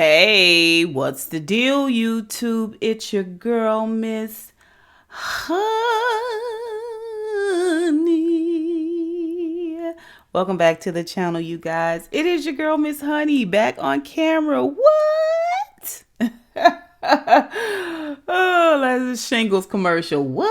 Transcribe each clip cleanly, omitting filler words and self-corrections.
Hey, what's the deal, YouTube? It's your girl, Miss Honey. Welcome back to the channel, you guys. It is your girl, Miss Honey, back on camera. What? Oh, that's a Shingles commercial. What?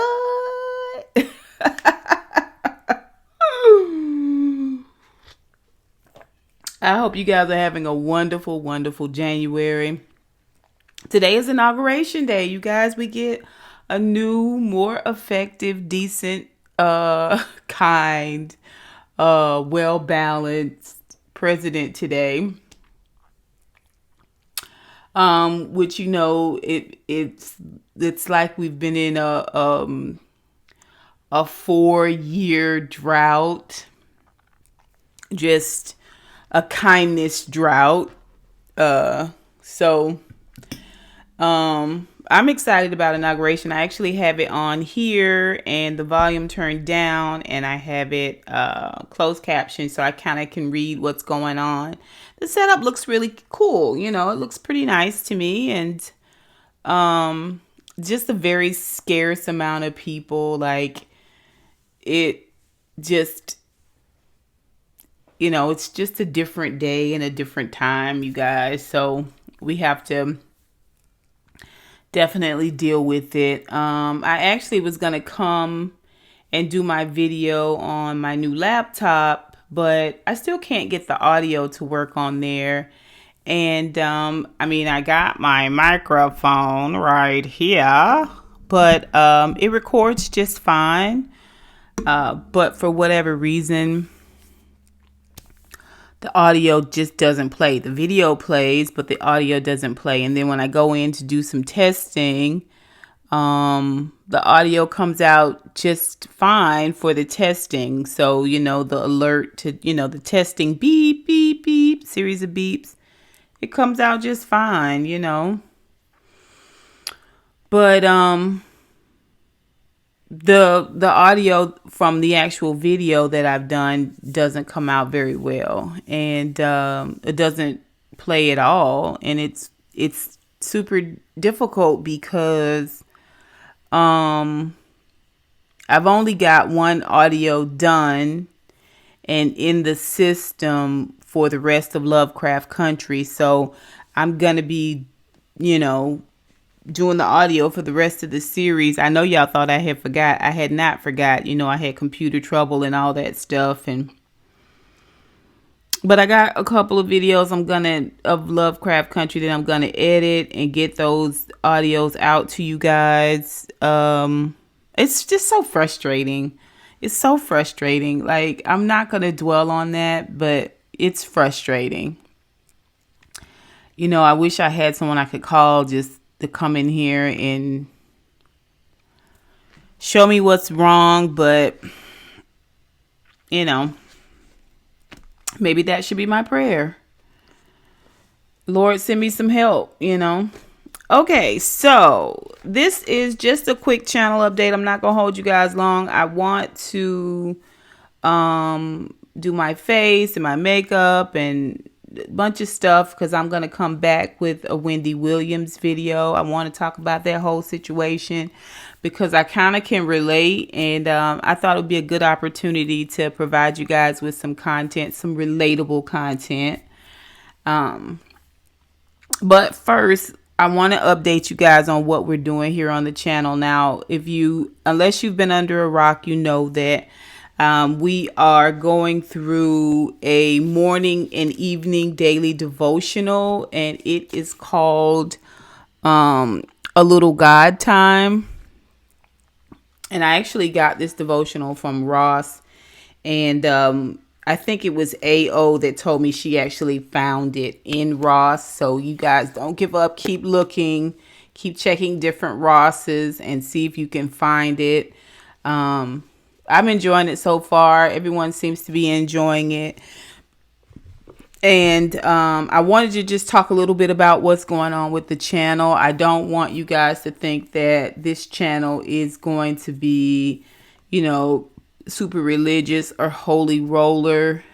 I hope you guys are having a wonderful, wonderful January. Today is Inauguration Day, you guys. We get a new, more effective, decent, kind, well-balanced president today. Which it's like we've been in a 4-year drought, just a kindness drought. So I'm excited about inauguration. I actually have it on here and the volume turned down, and I have it closed caption so I kind of can read what's going on. The setup looks really cool. It looks pretty nice to me, and just a very scarce amount of people. Like, it just, it's just a different day and a different time, you guys. So we have to definitely deal with it. I actually was going to come and do my video on my new laptop, but I still can't get the audio to work on there. And I got my microphone right here, but it records just fine. But for whatever reason, the audio just doesn't play. The video plays, but the audio doesn't play. And then when I go in to do some testing, the audio comes out just fine for the testing. So, the alert to, the testing beep, beep, beep, series of beeps, it comes out just fine, But, the audio from the actual video that I've done doesn't come out very well, and it doesn't play at all, and it's super difficult because I've only got one audio done and in the system for the rest of Lovecraft Country, so I'm gonna be doing the audio for the rest of the series. I know y'all thought I had forgot. I had not forgot. I had computer trouble and all that stuff, but I got a couple of videos of Lovecraft Country that I'm gonna edit and get those audios out to you guys. It's just so frustrating. It's so frustrating. Like, I'm not gonna dwell on that, but it's frustrating. I wish I had someone I could call just to come in here and show me what's wrong, but maybe that should be my prayer. Lord, send me some help, Okay, so this is just a quick channel update. I'm not gonna hold you guys long. I want to do my face and my makeup and a bunch of stuff because I'm going to come back with a Wendy Williams video. I want to talk about that whole situation because I kind of can relate, and I thought it would be a good opportunity to provide you guys with some content, some relatable content. But first, I want to update you guys on what we're doing here on the channel. Now, unless you've been under a rock, you know that we are going through a morning and evening daily devotional, and it is called A Little God Time. And I actually got this devotional from Ross, and I think it was AO that told me she actually found it in Ross. So you guys don't give up. Keep looking. Keep checking different Rosses and see if you can find it. I'm enjoying it so far. Everyone seems to be enjoying it. And I wanted to just talk a little bit about what's going on with the channel. I don't want you guys to think that this channel is going to be, super religious or holy roller.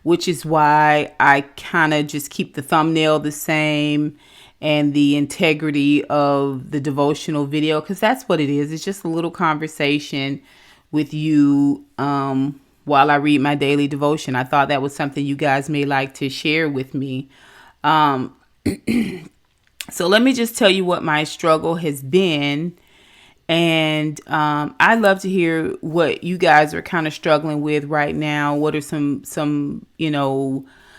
which is why I kind of just keep the thumbnail the same and the integrity of the devotional video, because that's what it is. It's just a little conversation with you while I read my daily devotion. I thought that was something you guys may like to share with me. So let me just tell you what my struggle has been. And I'd love to hear what you guys are kind of struggling with right now. What are some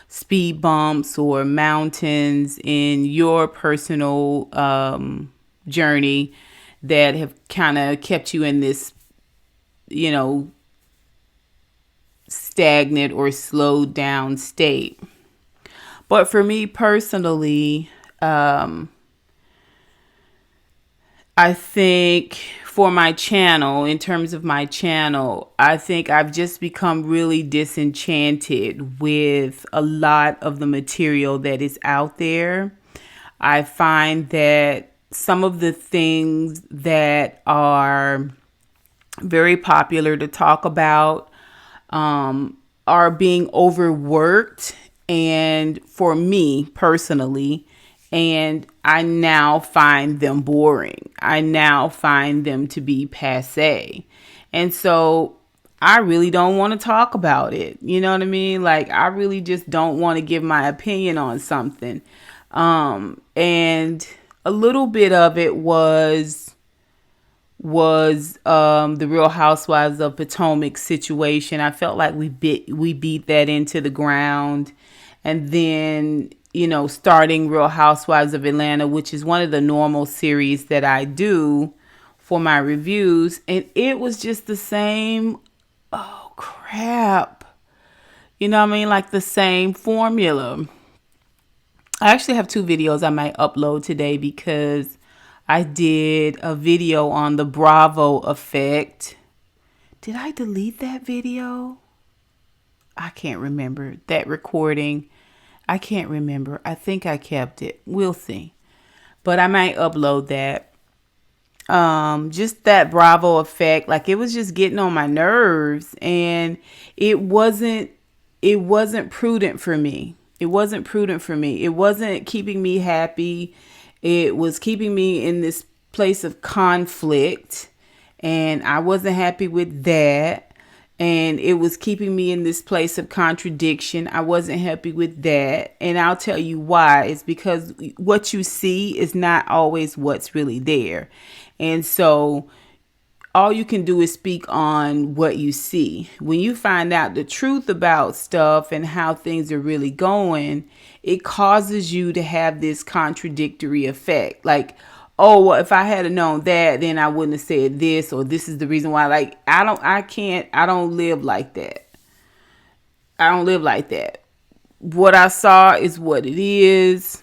speed bumps or mountains in your personal journey that have kind of kept you in this, stagnant or slowed down state. But for me personally, I think for my channel, in terms of my channel, I think I've just become really disenchanted with a lot of the material that is out there. I find that some of the things that are very popular to talk about are being overworked, and for me personally, and I now find them boring. I now find them to be passé. And so I really don't want to talk about it. You know what I mean? Like, I really just don't want to give my opinion on something. And a little bit of it was the Real Housewives of Potomac situation. I felt like we beat that into the ground. And then, starting Real Housewives of Atlanta, which is one of the normal series that I do for my reviews. And it was just the same, oh crap. You know what I mean? Like the same formula. I actually have 2 videos I might upload today because I did a video on the Bravo effect. Did I delete that video? I can't remember. That recording, I can't remember. I think I kept it. We'll see. But I might upload that. Just that Bravo effect, like it was just getting on my nerves, and it wasn't prudent for me. It wasn't prudent for me. It wasn't keeping me happy. It was keeping me in this place of conflict, and I wasn't happy with that. And it was keeping me in this place of contradiction. I wasn't happy with that. And I'll tell you why. It's because what you see is not always what's really there. And so all you can do is speak on what you see. When you find out the truth about stuff and how things are really going, it causes you to have this contradictory effect. Like, oh, well, if I had known that, then I wouldn't have said this, or this is the reason why. Like, I don't live like that. I don't live like that. What I saw is what it is.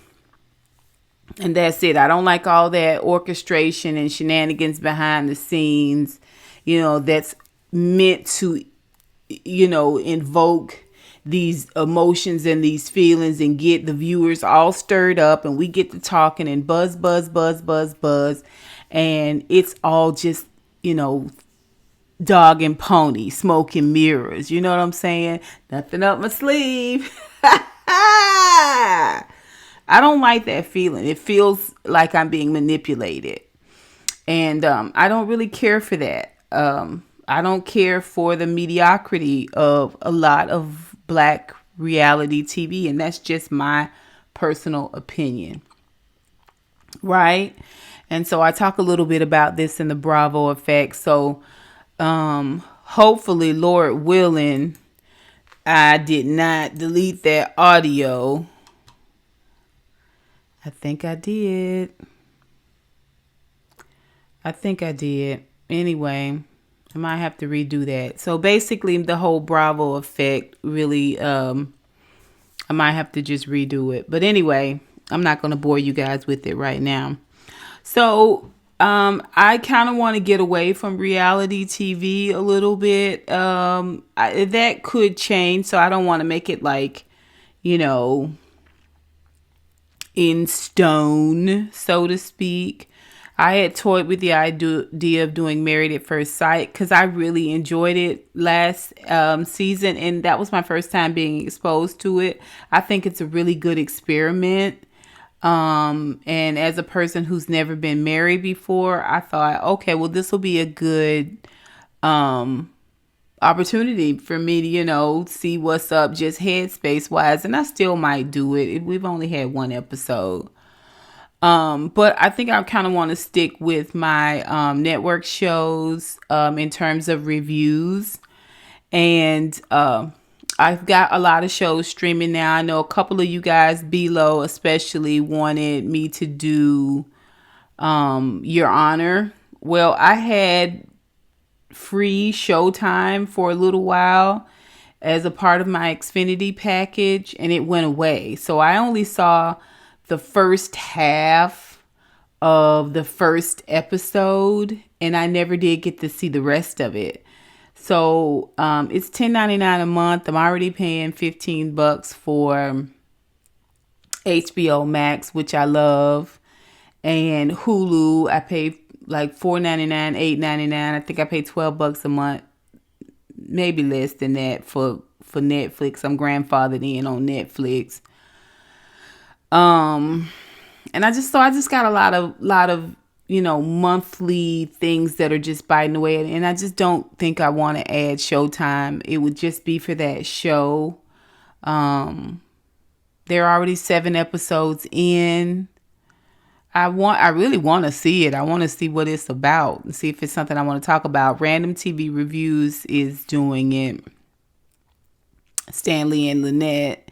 And that's it. I don't like all that orchestration and shenanigans behind the scenes, that's meant to, invoke these emotions and these feelings and get the viewers all stirred up, and we get to talking and buzz. And it's all just, dog and pony, smoke and mirrors. You know what I'm saying? Nothing up my sleeve. I don't like that feeling. It feels like I'm being manipulated. And I don't really care for that. I don't care for the mediocrity of a lot of Black reality TV. And that's just my personal opinion. Right? And so I talk a little bit about this in the Bravo effect. So hopefully, Lord willing, I did not delete that audio. I think I did. Anyway, I might have to redo that. So basically, the whole Bravo effect really, I might have to just redo it. But anyway, I'm not going to bore you guys with it right now. So I kind of want to get away from reality TV a little bit. That could change. So I don't want to make it like, in stone, so to speak. I had toyed with the idea of doing Married at First Sight because I really enjoyed it last season, and that was my first time being exposed to it. I think it's a really good experiment. And as a person who's never been married before, I thought, okay, well, this will be a good opportunity for me to, see what's up just headspace wise. And I still might do it. We've only had one episode. But I think I kind of want to stick with my network shows in terms of reviews. And I've got a lot of shows streaming now. I know a couple of you guys below especially wanted me to do Your Honor. Well, I had free Showtime for a little while as a part of my Xfinity package, and it went away. So I only saw the first half of the first episode, and I never did get to see the rest of it. So it's $10.99 a month. I'm already paying $15 for HBO Max, which I love, and Hulu. I pay like $4.99, $8.99. I think I pay $12 a month, maybe less than that for Netflix. I'm grandfathered in on Netflix. And I just got a lot of monthly things that are just biting away, and I just don't think I want to add Showtime. It would just be for that show. There are already 7 episodes in. I really want to see it. I want to see what it's about and see if it's something I want to talk about. Random TV Reviews is doing it. Stanley and Lynette.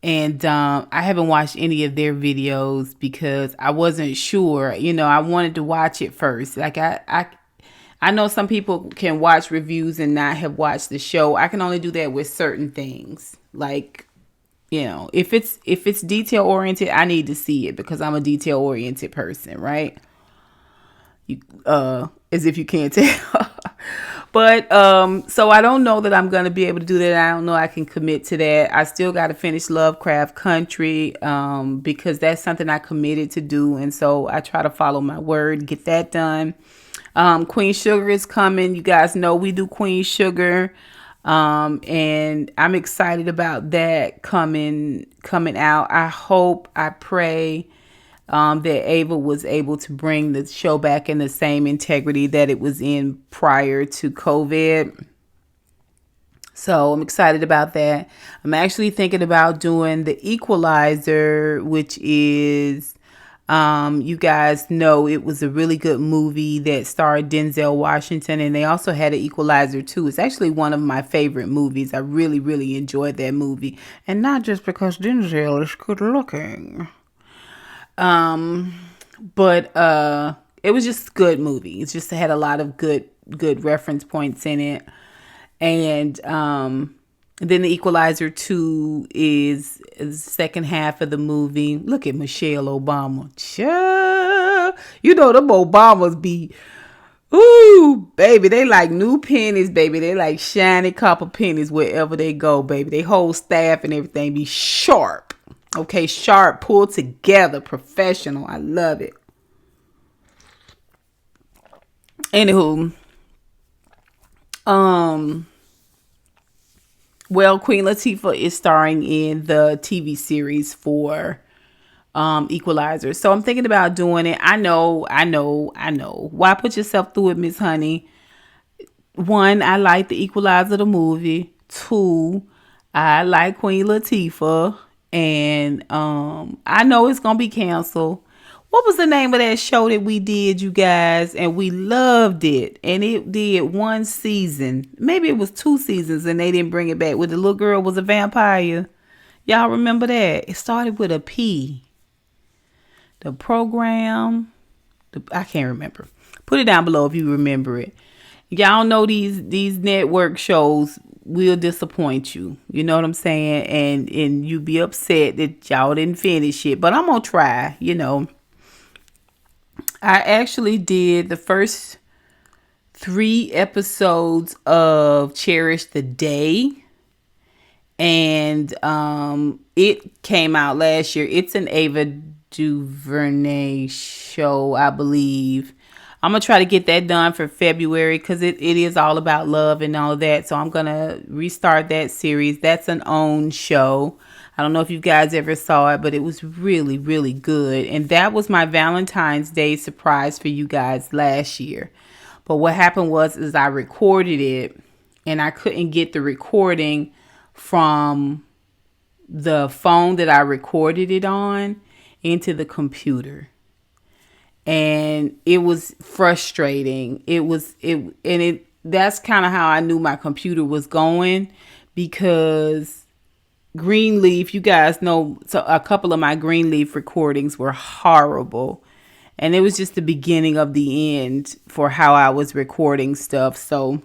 And I haven't watched any of their videos because I wasn't sure. I wanted to watch it first. Like I know some people can watch reviews and not have watched the show. I can only do that with certain things. Like, if it's detail oriented, I need to see it because I'm a detail oriented person, right? As if you can't tell. But so I don't know that I'm going to be able to do that. I don't know I can commit to that. I still got to finish Lovecraft Country because that's something I committed to do. And so I try to follow my word, get that done. Queen Sugar is coming. You guys know we do Queen Sugar. And I'm excited about that coming out. I pray that Ava was able to bring the show back in the same integrity that it was in prior to COVID. So I'm excited about that. I'm actually thinking about doing The Equalizer, which is, you guys know it was a really good movie that starred Denzel Washington, and they also had an Equalizer too. It's actually one of my favorite movies. I really, really enjoyed that movie. And not just because Denzel is good looking. But it was just a good movie. It just had a lot of good reference points in it. And then The Equalizer 2 is the second half of the movie. Look at Michelle Obama. Them Obamas be, ooh, baby, they like new pennies, baby. They like shiny copper pennies wherever they go, baby. They whole staff and everything be sharp. Okay, sharp, pulled together, professional. I love it. Anywho, well, Queen Latifah is starring in the TV series for Equalizer. So I'm thinking about doing it. I know. Why put yourself through it, Miss Honey? 1, I like the Equalizer, the movie. 2, I like Queen Latifah. And I know it's going to be canceled. What was the name of that show that we did, you guys? And we loved it. And it did 1 season. Maybe it was 2 seasons and they didn't bring it back. Where the little girl was a vampire. Y'all remember that? It started with a P. The program. I can't remember. Put it down below if you remember it. Y'all know these network shows will disappoint you. You know what I'm saying? And you be upset that y'all didn't finish it. But I'm going to try, I actually did the first 3 episodes of Cherish the Day. And it came out last year. It's an Ava DuVernay show, I believe. I'm going to try to get that done for February because it is all about love and all that. So I'm going to restart that series. That's an own show. I don't know if you guys ever saw it, but it was really, really good. And that was my Valentine's Day surprise for you guys last year. But what happened is I recorded it and I couldn't get the recording from the phone that I recorded it on into the computer. And it was frustrating. That's kind of how I knew my computer was going, because Greenleaf, you guys know, so a couple of my Greenleaf recordings were horrible. And it was just the beginning of the end for how I was recording stuff. So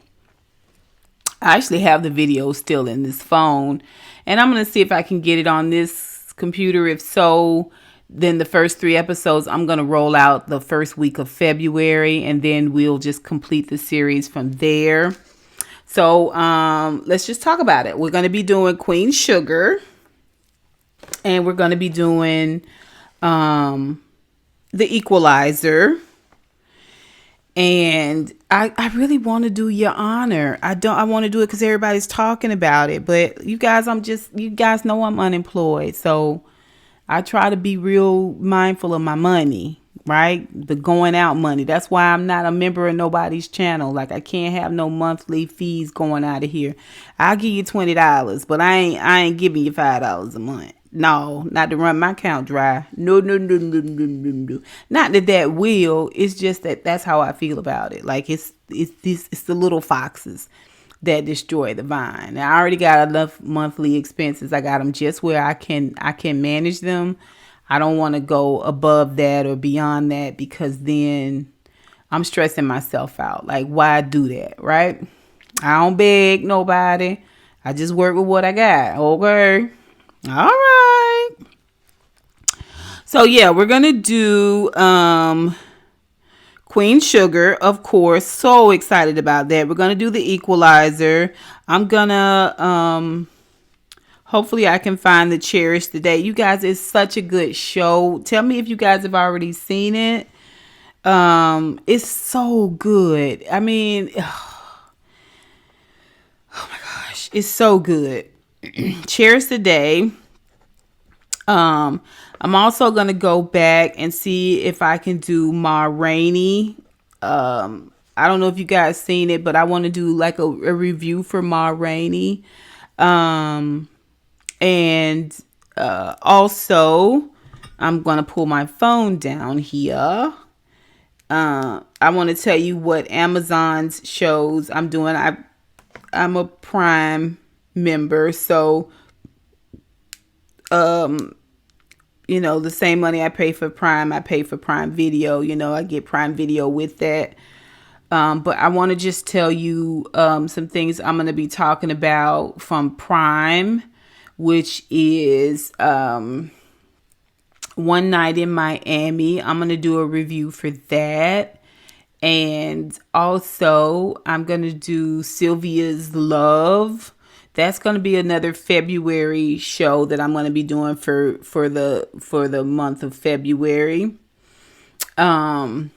I actually have the video still in this phone, and I'm going to see if I can get it on this computer. If so, then the first 3 episodes, I'm going to roll out the first week of February, and then we'll just complete the series from there. So let's just talk about it. We're going to be doing Queen Sugar, and we're going to be doing The Equalizer. And I really want to do Your Honor. I want to do it because everybody's talking about it. But you guys know I'm unemployed. So I try to be real mindful of my money, right? The going out money. That's why I'm not a member of nobody's channel. Like, I can't have no monthly fees going out of here. I'll give you $20, but I ain't giving you $5 a month. No, not to run my account dry. No. Not that will. It's just that's how I feel about it. Like, it's the little foxes that destroy the vine. Now, I already got enough monthly expenses. I got them just where I can manage them. I don't want to go above that or beyond that, because then I'm stressing myself out. Like, why do that, right? I don't beg nobody. I just work with what I got. Okay. All right. So yeah, we're going to do Queen Sugar, of course. So excited about that. We're going to do The Equalizer. I'm going to hopefully I can find the Cherish the Day. You guys, it's such a good show. Tell me if you guys have already seen it. It's so good. I mean, oh my gosh, it's so good. Cherish the Day. I'm also gonna go back and see if I can do Ma Rainey. I don't know if you guys seen it, but I want to do like a review for Ma Rainey. And also I'm gonna pull my phone down here. I want to tell you what Amazon's shows I'm doing. I'm a Prime member, so the same money I pay for Prime, I pay for Prime Video. I get Prime Video with that. But I want to just tell you some things I'm going to be talking about from Prime, which is One Night in Miami. I'm going to do a review for that. And also I'm going to do Sylvia's Love. That's going to be another February show that I'm going to be doing for the month of February. So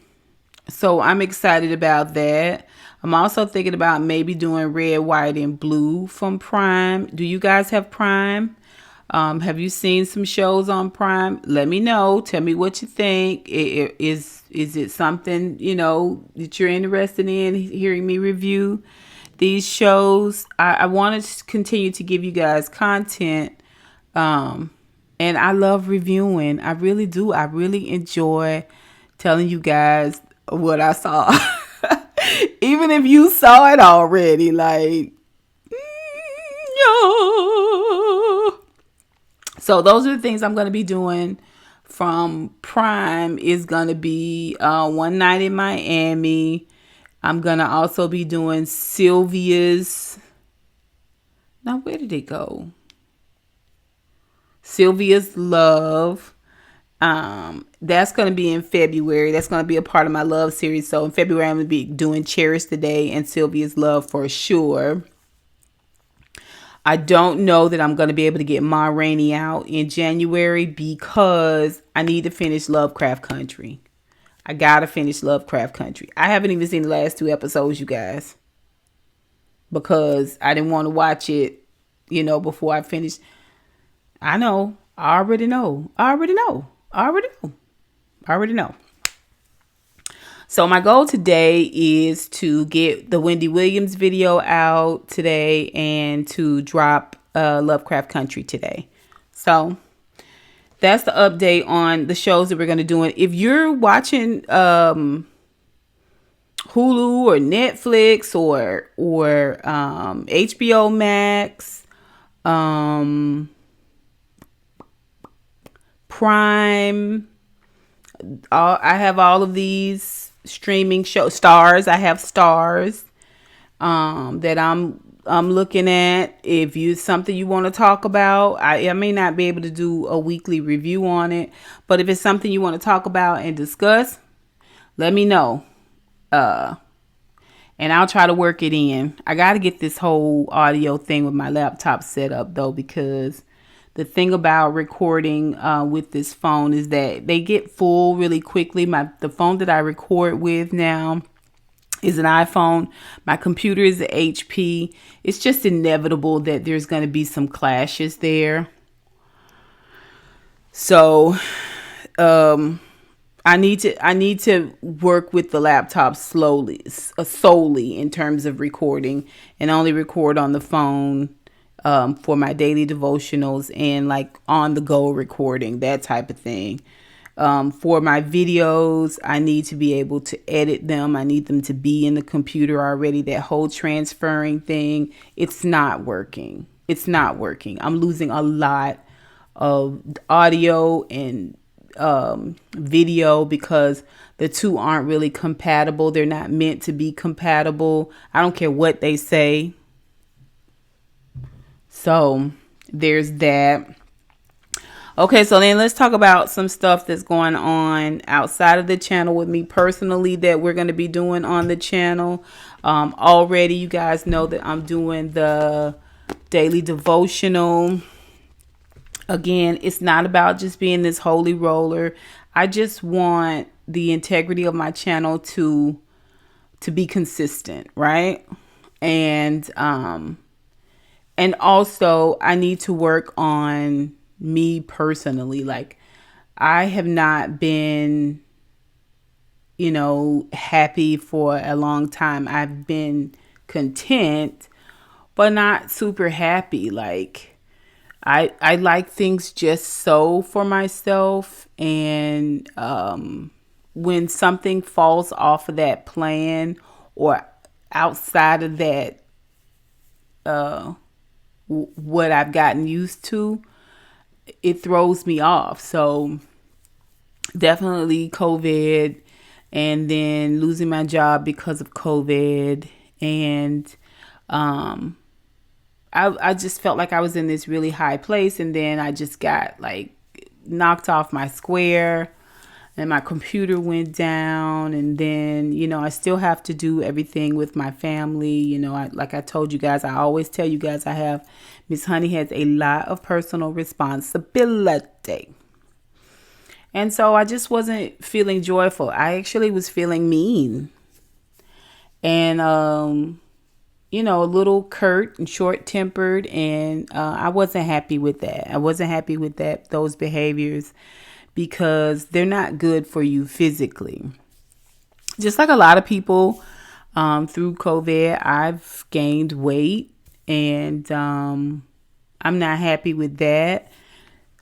I'm excited about that. I'm also thinking about maybe doing Red, White, and Blue from Prime. Do you guys have Prime? Have you seen some shows on Prime? Let me know. Tell me what you think. Is it something, that you're interested in hearing me review these shows? I want to continue to give you guys content. And I love reviewing. I really do. I really enjoy telling you guys what I saw. Even if you saw it already, like, yeah. So those are the things I'm going to be doing from Prime. Is going to be One Night in Miami. I'm going to also be doing Sylvia's. Now, where did it go? Sylvia's Love. That's going to be in February. That's going to be a part of my love series. So in February, I'm going to be doing Cherish the Day and Sylvia's Love for sure. I don't know that I'm going to be able to get Ma Rainey out in January because I need to finish Lovecraft Country. I got to finish Lovecraft Country. I haven't even seen the last 2 episodes, you guys, because I didn't want to watch it, before I finished. I know. I already know. So my goal today is to get the Wendy Williams video out today and to drop Lovecraft Country today. So that's the update on the shows that we're going to do. And if you're watching Hulu or Netflix or HBO Max, Prime, I have all of these streaming show stars. I have stars that I'm looking at. If you something you want to talk about, I may not be able to do a weekly review on it, but if it's something you want to talk about and discuss, let me know. And I'll try to work it in. I got to get this whole audio thing with my laptop set up though, because the thing about recording with this phone is that they get full really quickly. The phone that I record with now is an iPhone. My computer is an HP. It's just inevitable that there's going to be some clashes there. So I need to work with the laptop solely in terms of recording, and only record on the phone for my daily devotionals and like on the go recording, that type of thing. For my videos, I need to be able to edit them. I need them to be in the computer already. That whole transferring thing, it's not working. I'm losing a lot of audio and video because the two aren't really compatible. They're not meant to be compatible. I don't care what they say. So there's that. Okay, so then let's talk about some stuff that's going on outside of the channel with me personally that we're going to be doing on the channel. Already, you guys know that I'm doing the daily devotional. Again, it's not about just being this holy roller. I just want the integrity of my channel to be consistent, right? And also I need to work on me personally. Like, I have not been, happy for a long time. I've been content, but not super happy. Like, I like things just so for myself. And when something falls off of that plan or outside of that, what I've gotten used to, it throws me off. So definitely COVID, and then losing my job because of COVID. And I just felt like I was in this really high place, and then I just got like knocked off my square, and my computer went down. And then, I still have to do everything with my family. Like I told you guys, I always tell you guys, Miss Honey has a lot of personal responsibility. And so I just wasn't feeling joyful. I actually was feeling mean. And, a little curt and short-tempered. And I wasn't happy with that. Those behaviors, because they're not good for you physically. Just like a lot of people through COVID, I've gained weight, and I'm not happy with that.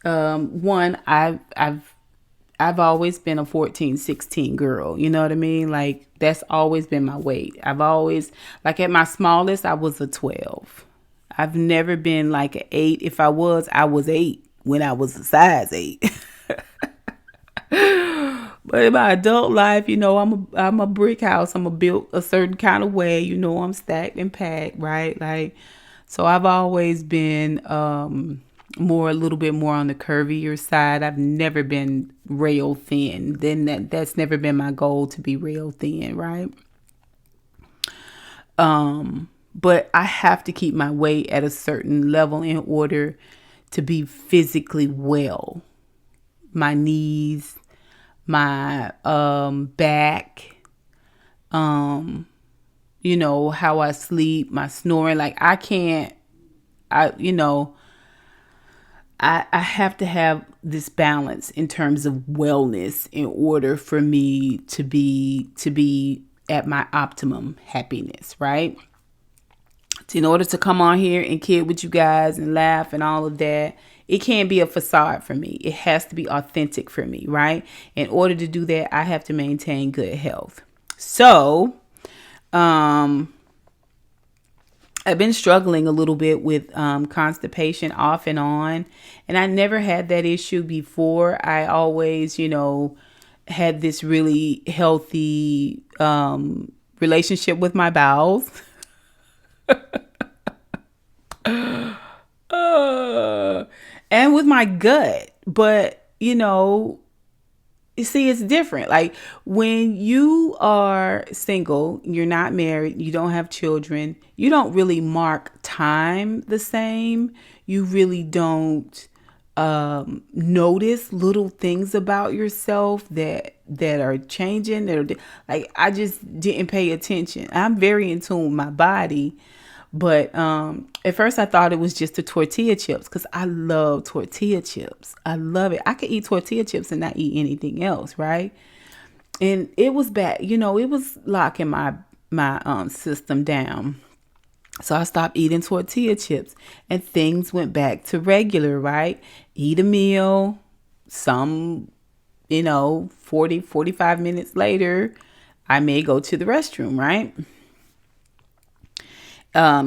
One, I've always been a 14, 16 girl. You know what I mean? Like, that's always been my weight. I've always, like, at my smallest, I was a 12. I've never been like an 8. If I was 8 when I was a size 8. But in my adult life, I'm a brick house. I'm built a certain kind of way. I'm stacked and packed, right? Like, so I've always been a little bit more on the curvier side. I've never been rail thin. That's never been my goal, to be rail thin, right? But I have to keep my weight at a certain level in order to be physically well. My knees, my back, how I sleep, my snoring. Like I can't, I you know, I have to have this balance in terms of wellness in order for me to be at my optimum happiness, right? In order to come on here and kid with you guys and laugh and all of that, it can't be a facade for me. It has to be authentic for me, right? In order to do that, I have to maintain good health. So, I've been struggling a little bit with constipation off and on, and I never had that issue before. I always, had this really healthy relationship with my bowels. And with my gut. But, you see, it's different. Like when you are single, you're not married, you don't have children, you don't really mark time the same. You really don't notice little things about yourself that are changing. Like I just didn't pay attention. I'm very in tune with my body. But at first I thought it was just the tortilla chips because I love tortilla chips. I love it. I could eat tortilla chips and not eat anything else, right? And it was bad. It was locking my system down. So I stopped eating tortilla chips and things went back to regular, right? Eat a meal, some, 45 minutes later, I may go to the restroom, right?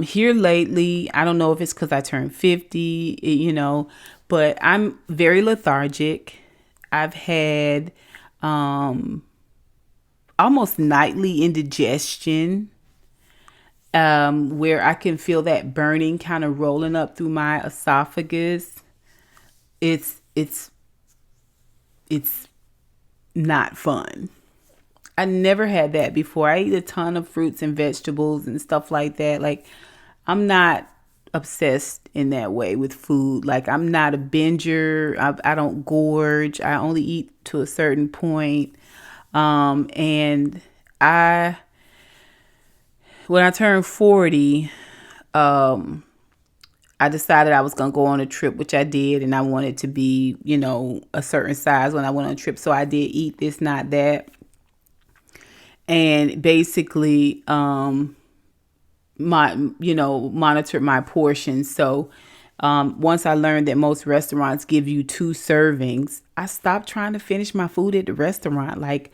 Here lately, I don't know if it's because I turned 50, but I'm very lethargic. I've had almost nightly indigestion, where I can feel that burning kind of rolling up through my esophagus. It's not fun. I never had that before. I eat a ton of fruits and vegetables and stuff like that. Like, I'm not obsessed in that way with food. Like, I'm not a binger. I don't gorge. I only eat to a certain point. And when I turned 40, I decided I was going to go on a trip, which I did. And I wanted to be, a certain size when I went on a trip. So I did eat this, not that. And basically, monitored my portions. So, once I learned that most restaurants give you 2 servings, I stopped trying to finish my food at the restaurant. Like,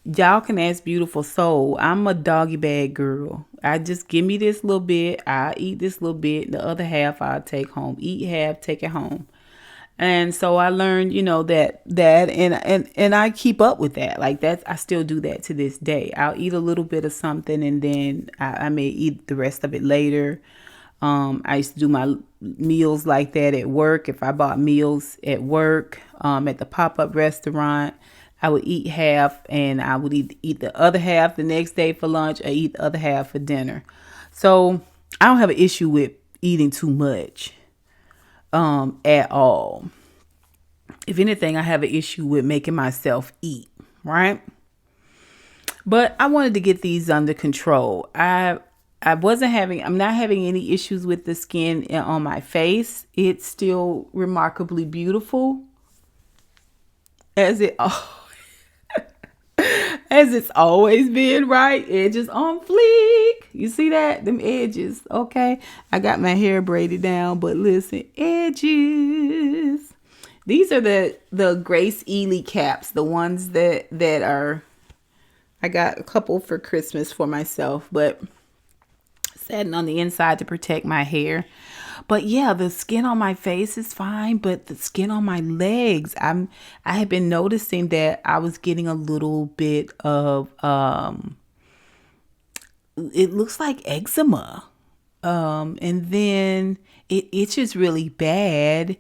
y'all can ask Beautiful Soul. I'm a doggy bag girl. I just give me this little bit. I'll eat this little bit. The other half I'll take home. Eat half, take it home. And so I learned, that and I keep up with that. Like that's, I still do that to this day. I'll eat a little bit of something and then I may eat the rest of it later. I used to do my meals like that at work. If I bought meals at work, at the pop-up restaurant, I would eat half and I would eat the other half the next day for lunch or eat the other half for dinner. So I don't have an issue with eating too much. At all. If anything, I have an issue with making myself eat, right? But I wanted to get these under control. I'm not having any issues with the skin on my face. It's still remarkably beautiful as it's always been, right? Edges on fleek. You see that? Them edges. Okay. I got my hair braided down, but listen, edges. These are the Grace Ely caps, the ones that are, I got a couple for Christmas for myself, but satin on the inside to protect my hair. But yeah, the skin on my face is fine, but the skin on my legs, I had been noticing that I was getting a little bit of it looks like eczema. And then it itches really bad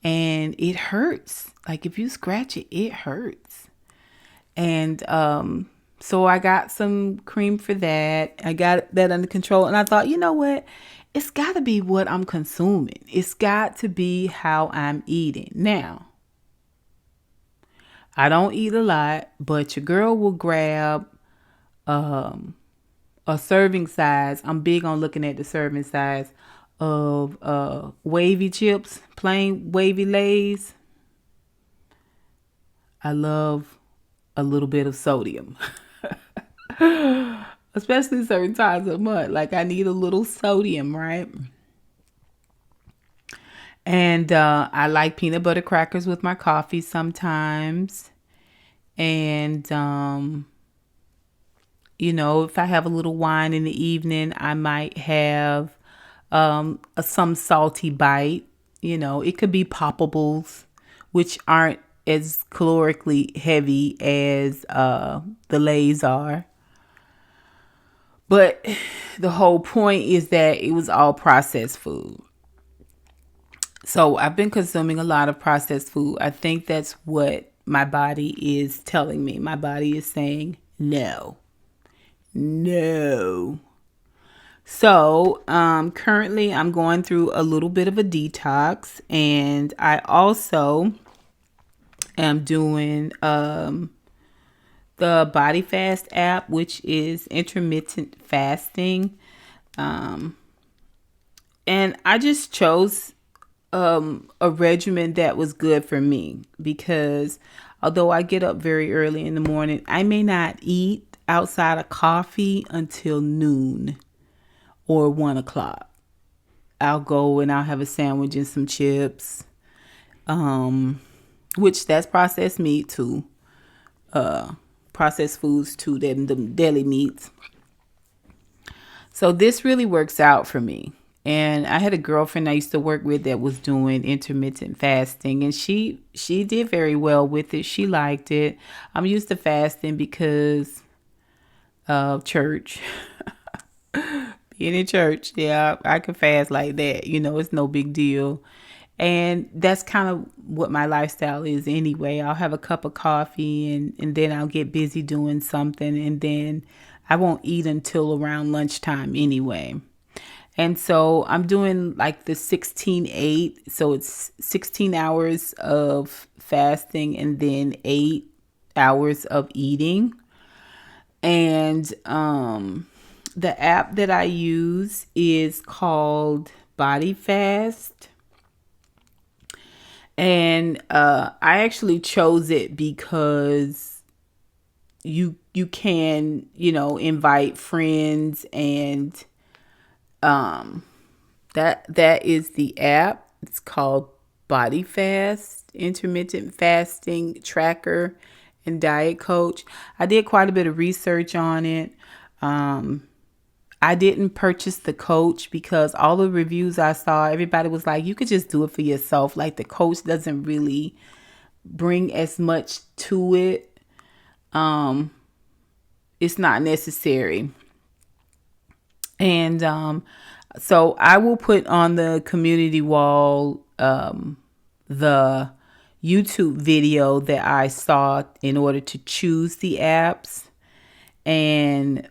and it hurts. Like if you scratch it, it hurts. And So I got some cream for that. I got that under control. And I thought, you know what? It's got to be what I'm consuming. It's got to be how I'm eating. Now, I don't eat a lot, but your girl will grab a serving size. I'm big on looking at the serving size of wavy chips, plain wavy Lays. I love a little bit of sodium, especially certain times of month. Like I need a little sodium, right? And I like peanut butter crackers with my coffee sometimes. And, if I have a little wine in the evening, I might have some salty bite. It could be poppables, which aren't as calorically heavy as the Lays are. But the whole point is that it was all processed food. So I've been consuming a lot of processed food. I think that's what my body is telling me. My body is saying no. No. So currently I'm going through a little bit of a detox, and I also am doing the Body Fast app, which is intermittent fasting. And I just chose a regimen that was good for me, because although I get up very early in the morning, I may not eat outside of coffee until noon or 1 o'clock. I'll go and I'll have a sandwich and some chips, which that's processed meat too, processed foods too, them deli meats. So this really works out for me. And I had a girlfriend I used to work with that was doing intermittent fasting, and she did very well with it. She liked it. I'm used to fasting because of church. Being in church, yeah, I can fast like that. It's no big deal. And that's kind of what my lifestyle is anyway. I'll have a cup of coffee, and then I'll get busy doing something, and then I won't eat until around lunchtime anyway. And so I'm doing like the 16-8. So it's 16 hours of fasting and then 8 hours of eating. And the app that I use is called Body Fast. And I actually chose it because you can, invite friends, and that is the app. It's called Body Fast, Intermittent Fasting Tracker and Diet Coach. I did quite a bit of research on it. I didn't purchase the coach because all the reviews I saw, everybody was like, you could just do it for yourself. Like the coach doesn't really bring as much to it. It's not necessary. And so I will put on the community wall the YouTube video that I saw in order to choose the apps. And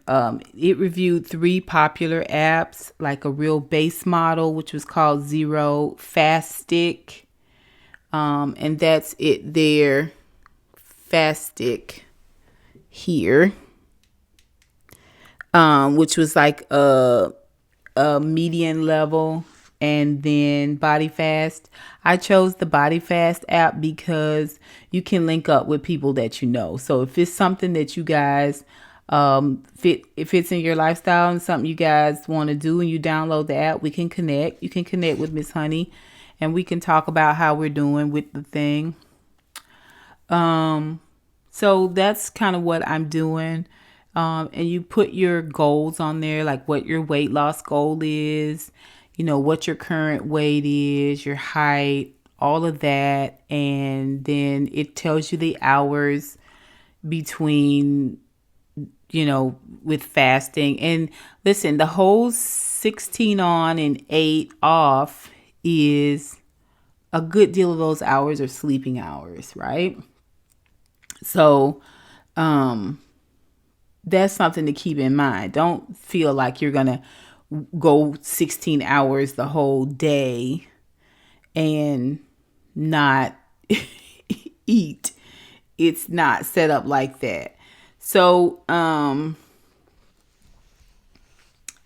it reviewed 3 popular apps, like a real base model, which was called Zero Fastic. And that's it there. Fastic here. Which was like a median level, and then Body Fast. I chose the Body Fast app because you can link up with people that you know. So if it's something that you guys if it's in your lifestyle and something you guys want to do, and you download the app, we can connect. You can connect with Miss Honey, and we can talk about how we're doing with the thing. So that's kind of what I'm doing. And you put your goals on there, like what your weight loss goal is, what your current weight is, your height, all of that. And then it tells you the hours between, with fasting. And listen, the whole 16 on and 8 off is a good deal of those hours are sleeping hours, right? So, that's something to keep in mind. Don't feel like you're going to go 16 hours the whole day and not eat. It's not set up like that. So,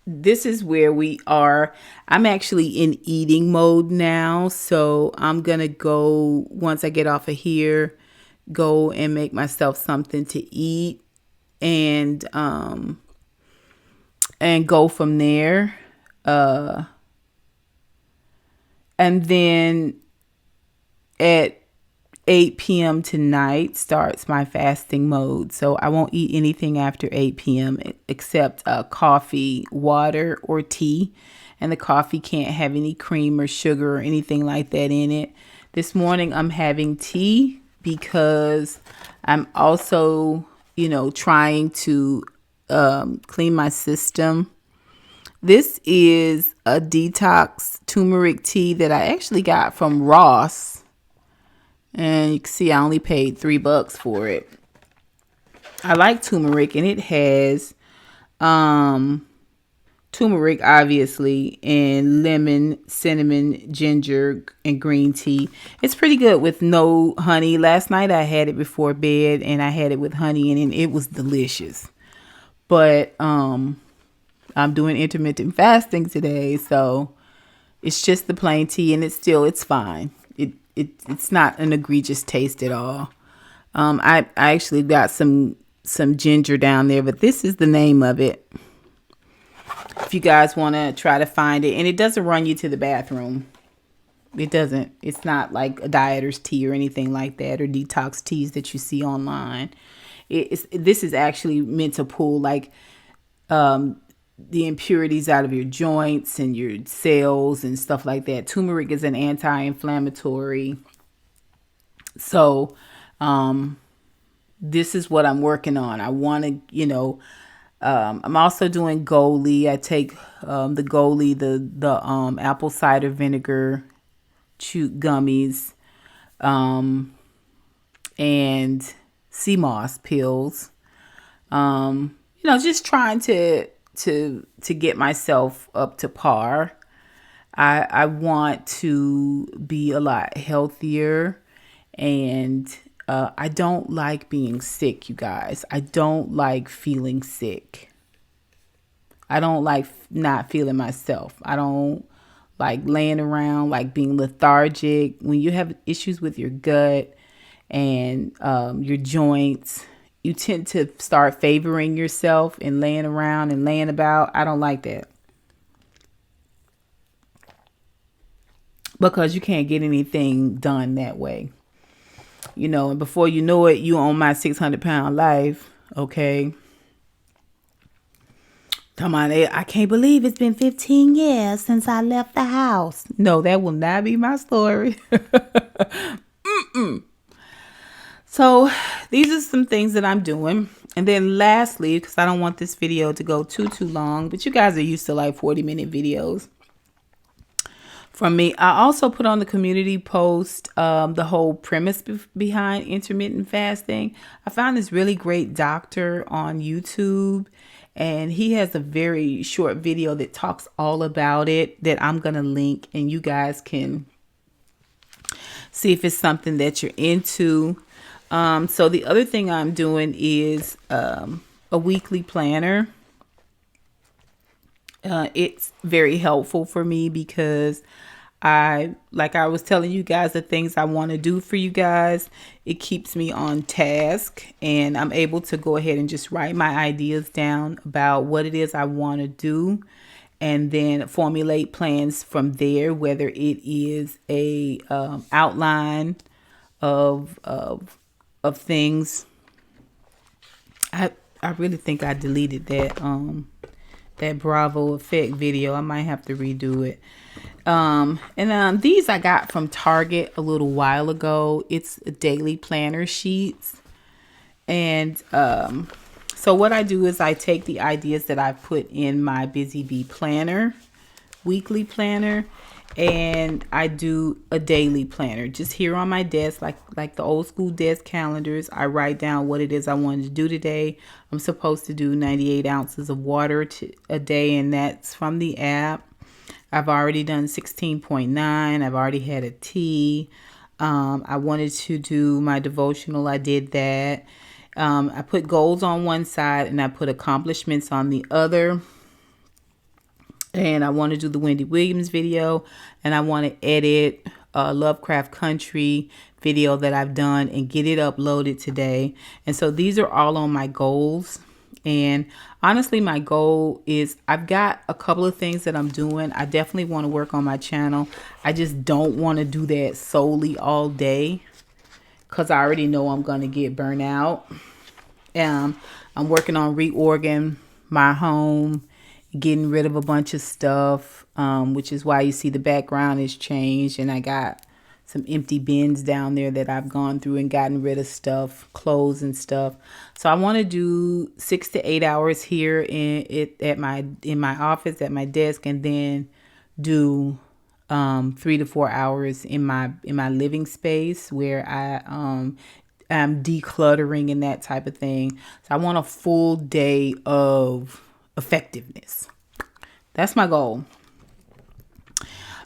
this is where we are. I'm actually in eating mode now. So I'm going to go, once I get off of here, go and make myself something to eat and go from there. And then at 8 p.m. tonight starts my fasting mode. So I won't eat anything after 8 p.m. except coffee, water, or tea. And the coffee can't have any cream or sugar or anything like that in it. This morning I'm having tea because I'm also, trying to clean my system. This is a detox turmeric tea that I actually got from Ross. And you can see I only paid $3 for it. I like turmeric, and it has turmeric, obviously, and lemon, cinnamon, ginger, and green tea. It's pretty good with no honey. Last night I had it before bed, and I had it with honey, and it was delicious. But I'm doing intermittent fasting today, so it's just the plain tea, and it's fine. It's not an egregious taste at all. I actually got some ginger down there, but this is the name of it. If you guys want to try to find it, and it doesn't run you to the bathroom. It doesn't. It's not like a dieter's tea or anything like that, or detox teas that you see online. This is actually meant to pull like the impurities out of your joints and your cells and stuff like that. Turmeric is an anti-inflammatory. So this is what I'm working on. I want to, I'm also doing Goli. I take the Goli, the apple cider vinegar chew gummies, and sea moss pills. Just trying to get myself up to par. I want to be a lot healthier, and I don't like being sick, you guys. I don't like feeling sick. I don't like not feeling myself. I don't like laying around, like being lethargic. When you have issues with your gut and your joints, you tend to start favoring yourself and laying around and laying about. I don't like that. Because you can't get anything done that way. And before you know it, you on my 600-pound life. Okay. Come on, I can't believe it's been 15 years since I left the house. No, that will not be my story. So these are some things that I'm doing. And then lastly, because I don't want this video to go too long, but you guys are used to like 40-minute videos from me. I also put on the community post the whole premise behind intermittent fasting. I found this really great doctor on YouTube, and he has a very short video that talks all about it that I'm going to link, and you guys can see if it's something that you're into. So the other thing I'm doing is a weekly planner. It's very helpful for me because I was telling you guys the things I want to do for you guys. It keeps me on task, and I'm able to go ahead and just write my ideas down about what it is I want to do, and then formulate plans from there, whether it is a outline of things. I really think I deleted that Bravo effect video. I might have to redo it. And these I got from Target a little while ago. It's daily planner sheets. And so what I do is I take the ideas that I put in my Busy Bee planner, weekly planner, and I do a daily planner just here on my desk, like the old school desk calendars. I write down what it is I wanted to do today. I'm supposed to do 98 ounces of water a day, and that's from the app. I've already done 16.9. I've already had a tea. I wanted to do my devotional. I did that. I put goals on one side and I put accomplishments on the other. And I want to do the Wendy Williams video, and I want to edit a Lovecraft Country video that I've done and get it uploaded today. And so these are all on my goals. And honestly, my goal is I've got a couple of things that I'm doing. I definitely want to work on my channel. I just don't want to do that solely all day because I already know I'm going to get burnt out. I'm working on reorganizing my home, getting rid of a bunch of stuff, which is why you see the background is changed, and I got some empty bins down there that I've gone through and gotten rid of stuff, clothes and stuff. So I want to do 6 to 8 hours here in my office at my desk, and then do 3 to 4 hours in my living space where I'm decluttering and that type of thing. So I want a full day of effectiveness. That's my goal.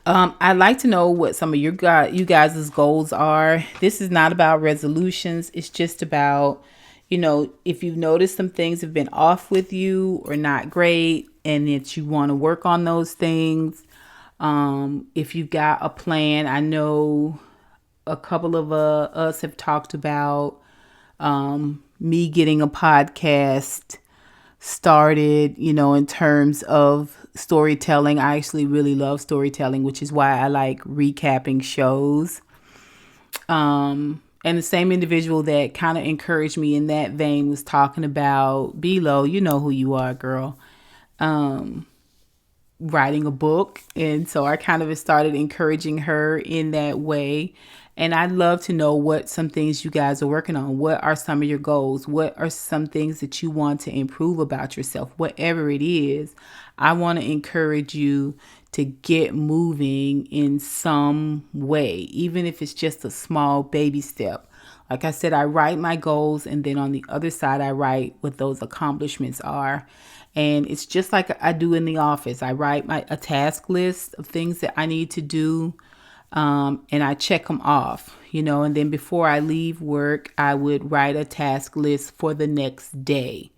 I'd like to know what some of you guys' goals are. This is not about resolutions. It's just about, if you've noticed some things have been off with you or not great, and that you want to work on those things. If you've got a plan, I know a couple of us have talked about me getting a podcast started, in terms of storytelling. I actually really love storytelling, which is why I like recapping shows. And the same individual that kind of encouraged me in that vein was talking about Below, you know who you are, girl, writing a book. And so I kind of started encouraging her in that way. And I'd love to know what some things you guys are working on. What are some of your goals? What are some things that you want to improve about yourself? Whatever it is, I want to encourage you to get moving in some way, even if it's just a small baby step. Like I said, I write my goals, and then on the other side, I write what those accomplishments are. And it's just like I do in the office. I write a task list of things that I need to do. And I check them off, and then before I leave work, I would write a task list for the next day,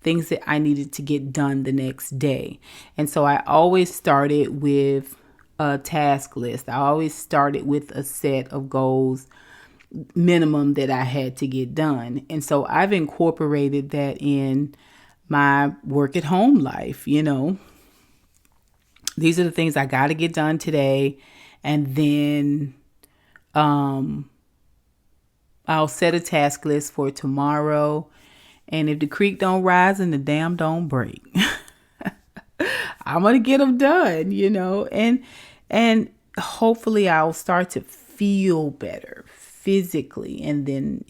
things that I needed to get done the next day. And so I always started with a task list. I always started with a set of goals, minimum, that I had to get done. And so I've incorporated that in my work at home life. These are the things I got to get done today. And then I'll set a task list for tomorrow. And if the creek don't rise and the dam don't break, I'm going to get them done, and hopefully I'll start to feel better physically. And then,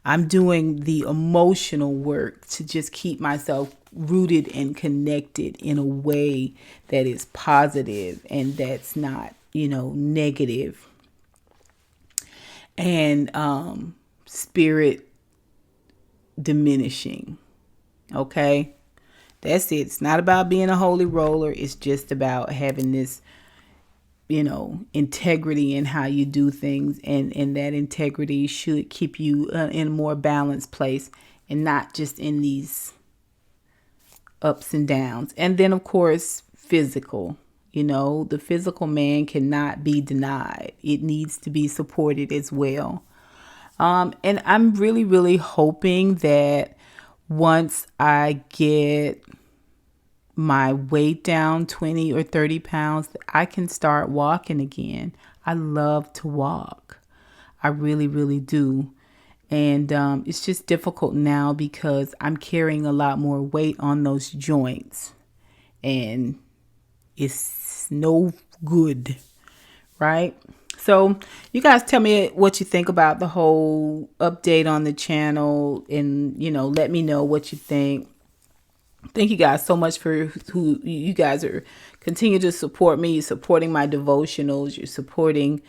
I'm doing the emotional work to just keep myself rooted and connected in a way that is positive and that's not, negative, and spirit diminishing. Okay, that's it. It's not about being a holy roller. It's just about having this, integrity in how you do things, and that integrity should keep you in a more balanced place and not just in these ups and downs. And then, of course, physical. The physical man cannot be denied. It needs to be supported as well. And I'm really, really hoping that once I get my weight down 20 or 30 pounds, I can start walking again. I love to walk. I really, really do. And it's just difficult now because I'm carrying a lot more weight on those joints. And it's no good, right? So you guys tell me what you think about the whole update on the channel, and let me know what you think. Thank you guys so much for who you guys are continue to support me. You're supporting my devotionals. You're supporting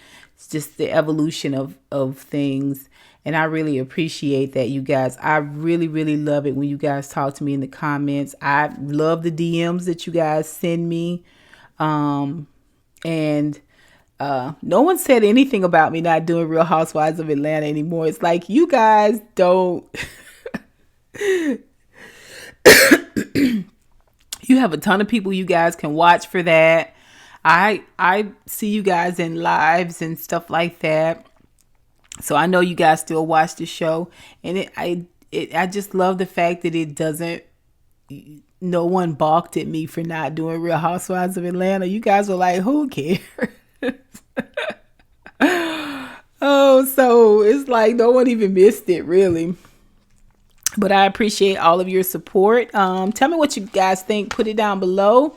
just the evolution of things. And I really appreciate that, you guys. I really, really love it when you guys talk to me in the comments. I love the DMs that you guys send me. And no one said anything about me not doing Real Housewives of Atlanta anymore. It's like you guys don't. You have a ton of people you guys can watch for that. I see you guys in lives and stuff like that. So I know you guys still watch the show, and I just love the fact that it doesn't. No one balked at me for not doing Real Housewives of Atlanta. You guys were like, who cares? Oh, so it's like no one even missed it, really. But I appreciate all of your support. Tell me what you guys think. Put it down below.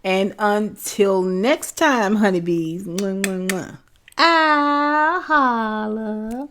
And until next time, honeybees. Mwah, mwah, mwah. I'll holla.